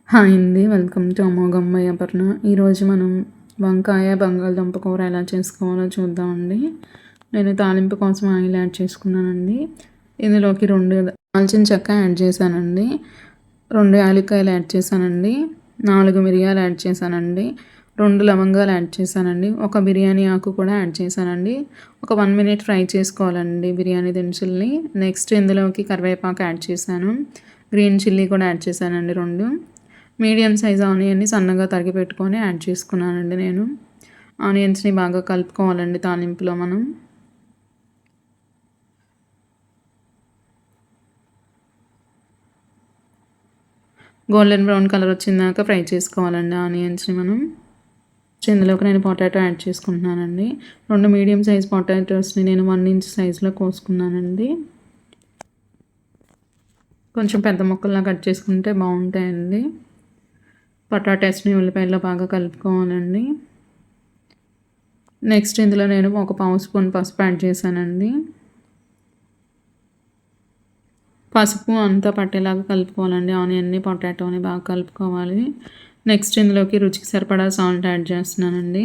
Hi అండి. Welcome to అమోఘమయ్య అపర్ణ. ఈరోజు మనం వంకాయ, బంగాళదుంప కూర ఎలా చేసుకోవాలో చూద్దామండి. నేను తాలింపు కోసం ఆయిల్ యాడ్ చేసుకున్నానండి. ఇందులోకి 2 దాల్చిన చెక్క యాడ్ చేశానండి. 2 యాలక్కాయలు యాడ్ చేశానండి. 4 మిరియాలు యాడ్ చేశానండి. 2 లవంగాలు యాడ్ చేశానండి. ఒక బిర్యానీ ఆకు కూడా యాడ్ చేశానండి. ఒక 1 మినిట్ ఫ్రై చేసుకోవాలండి బిర్యానీ దినుసుల్ని. నెక్స్ట్ ఇందులోకి కరివేపాకు యాడ్ చేశాను. గ్రీన్ చిల్లీ కూడా యాడ్ చేశానండి 2. మీడియం సైజ్ ఆనియన్ని సన్నగా తరిగి పెట్టుకొని యాడ్ చేసుకున్నానండి నేను. ఆనియన్స్ని బాగా కలుపుకోవాలండి తాలింపులో మనం. గోల్డెన్ బ్రౌన్ కలర్ వచ్చిందాక ఫ్రై చేసుకోవాలండి ఆనియన్స్ని మనం. ఇందులోకి నేను పొటాటో యాడ్ చేసుకుంటున్నానండి. 2 మీడియం సైజ్ పొటాటోస్ని నేను 1 ఇంచ్ సైజులో కోసుకున్నానండి. కొంచెం పెద్ద ముక్కల్లా కట్ చేసుకుంటే బాగుంటాయండి. పొటాటోస్ని ఉల్లిపాయల్లో బాగా కలుపుకోవాలండి. నెక్స్ట్ ఇందులో నేను ఒక పావు స్పూన్ పసుపు యాడ్ చేశానండి. పసుపు అంతా పట్టేలాగా కలుపుకోవాలండి. ఆనియన్ని, పొటాటోని బాగా కలుపుకోవాలి. నెక్స్ట్ ఇందులోకి రుచికి సరిపడా సాల్ట్ యాడ్ చేస్తున్నానండి.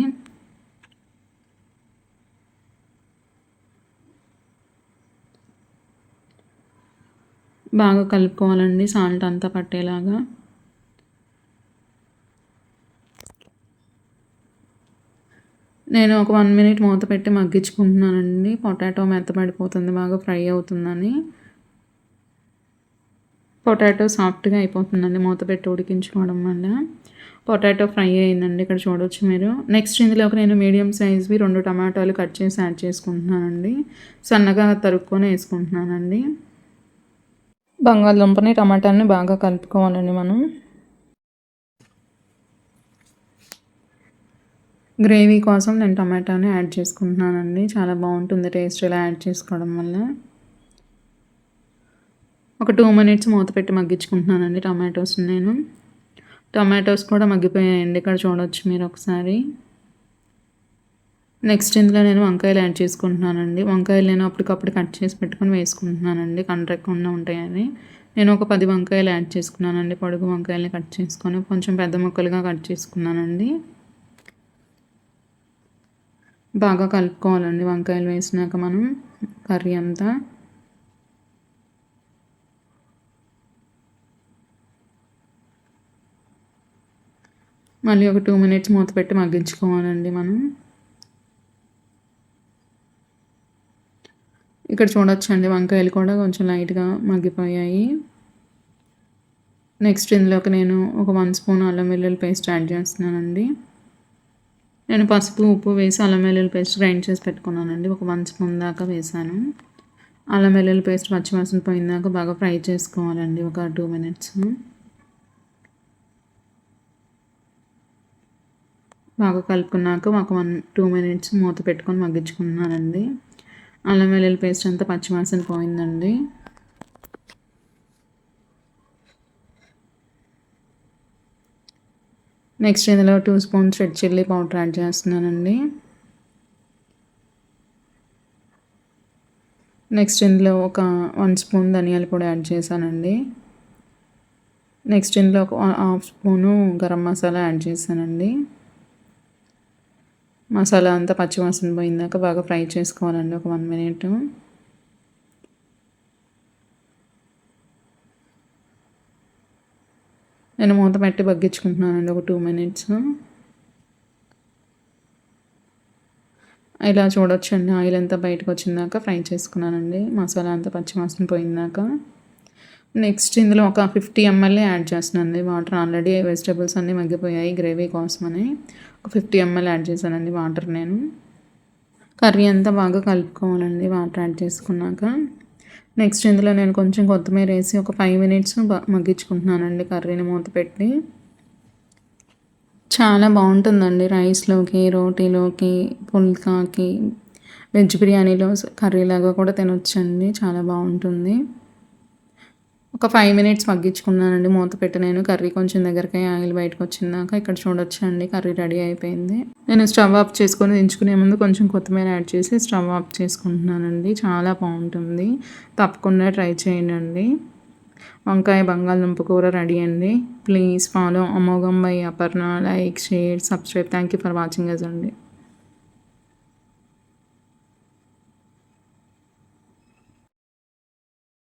బాగా కలుపుకోవాలండి సాల్ట్ అంతా పట్టేలాగా. నేను ఒక 1 మినిట్ మూత పెట్టి మగ్గించుకుంటున్నానండి. పొటాటో మెత్తబడిపోతుంది బాగా ఫ్రై అవుతుందని. పొటాటో సాఫ్ట్‌గా అయిపోతుందండి మూత పెట్టి ఉడికించుకోవడం వల్ల. పొటాటో ఫ్రై అయిందండి ఇక్కడ చూడొచ్చు మీరు. నెక్స్ట్ ఇందులోకి నేను మీడియం సైజ్‌వి 2 టమాటాలు కట్ చేసి యాడ్ చేసుకుంటున్నానండి. సన్నగా తరుక్కొని వేసుకుంటున్నానండి. బంగాళదుంపని, టమాటాని బాగా కలుపుకోవాలండి మనం. గ్రేవీ కోసం నేను టమాటాని యాడ్ చేసుకుంటున్నానండి. చాలా బాగుంటుంది టేస్ట్ ఇలా యాడ్ చేసుకోవడం వల్ల. ఒక 2 మినిట్స్ మూత పెట్టి మగ్గించుకుంటున్నానండి టమాటోస్ని నేను. టమాటోస్ కూడా మగ్గిపోయాయండి ఇక్కడ చూడొచ్చు మీరు ఒకసారి. నెక్స్ట్ ఇందులో నేను వంకాయలు యాడ్ చేసుకుంటున్నానండి. వంకాయలు నేను అప్పటికప్పుడు కట్ చేసి పెట్టుకొని వేసుకుంటున్నానండి కండ్రెక్కకుండా ఉంటాయని. నేను ఒక 10 వంకాయలు యాడ్ చేసుకున్నానండి. పొడుగు వంకాయలని కట్ చేసుకొని కొంచెం పెద్ద ముక్కలుగా కట్ చేసుకున్నానండి. బాగా కలుపుకోవాలండి వంకాయలు వేసినాక మనం కర్రీ అంతా. మళ్ళీ ఒక 2 మినిట్స్ మూత పెట్టి మగ్గించుకోవాలండి మనం. ఇక్కడ చూడొచ్చండి వంకాయలు కూడా కొంచెం లైట్‌గా మగ్గిపోయాయి. నెక్స్ట్ ఇందులోకి నేను ఒక 1 స్పూన్ అల్లం వెల్లుల్లి పేస్ట్ యాడ్ చేస్తున్నానండి. నేను పసుపు, ఉప్పు వేసి అల్లం వెల్లుల్లి పేస్ట్ గ్రైండ్ చేసి పెట్టుకున్నానండి. ఒక 1 స్పూన్ దాకా వేసాను. అల్లం వెల్లుల్లి పేస్ట్ పచ్చివాసన పోయిందాక బాగా ఫ్రై చేసుకోవాలండి ఒక 2 మినిట్స్. బాగా కలుపుకున్నాక ఒక 2 మినిట్స్ మూత పెట్టుకొని మగ్గించుకున్నానండి. అల్లం వెల్లుల్లి పేస్ట్ అంతా పచ్చివాసన పోయిందండి. నెక్స్ట్ ఇందులో 2 spoons red chilli powder add చేస్తున్నానండి. నెక్స్ట్ ఇందులో ఒక 1 స్పూన్ ధనియాల పొడి యాడ్ చేశానండి. నెక్స్ట్ ఇందులో ఒక half spoon garam masala add చేశానండి. మసాలా అంతా పచ్చివాసన పోయిందాక బాగా ఫ్రై చేసుకోవాలండి ఒక 1 మినిట్. నేను మూత పెట్టి బగ్గించుకుంటున్నానండి ఒక 2 మినిట్స్. ఇలా చూడొచ్చండి ఆయిల్ అంతా బయటకు వచ్చిందాక ఫ్రై చేసుకున్నానండి మసాలా అంతా పచ్చివాసన పోయిందాక. నెక్స్ట్ ఇందులో ఒక 50 ml యాడ్ చేస్తున్నానండి వాటర్. ఆల్రెడీ వెజిటబుల్స్ అన్నీ మగ్గిపోయాయి గ్రేవీ కోసమని ఒక 50 ml యాడ్ చేశానండి వాటర్ నేను. కర్రీ అంతా బాగా కలుపుకోవాలండి వాటర్ యాడ్ చేసుకున్నాక. నెక్స్ట్ ఇందులో నేను కొంచెం కొత్తిమీర వేసి ఒక 5 మినిట్స్ మగ్గించుకుంటున్నానండి కర్రీని మూత పెట్టి. చాలా బాగుంటుందండి రైస్లోకి, రోటీలోకి, పుల్కాకి, వెజ్ బిర్యానీలో కర్రీలాగా కూడా తినొచ్చండి. చాలా బాగుంటుంది. ఒక 5 మినిట్స్ మగ్గించుకున్నానండి మూత పెట్టి నేను. కర్రీ కొంచెం దగ్గరకి ఆయిల్ బయటకు వచ్చిందాక ఇక్కడ చూడొచ్చండి కర్రీ రెడీ అయిపోయింది. నేను స్టవ్ ఆఫ్ చేసుకొని దించుకునే ముందు కొంచెం కొత్తిమీర యాడ్ చేసి స్టవ్ ఆఫ్ చేసుకుంటున్నానండి. చాలా బాగుంటుంది. తప్పకుండా ట్రై చేయండి. వంకాయ బంగాళదుంప కూర రెడీ అండి. ప్లీజ్ ఫాలో అమోఘం by Aparna. Like, share, subscribe. Thank you for watching us అండి.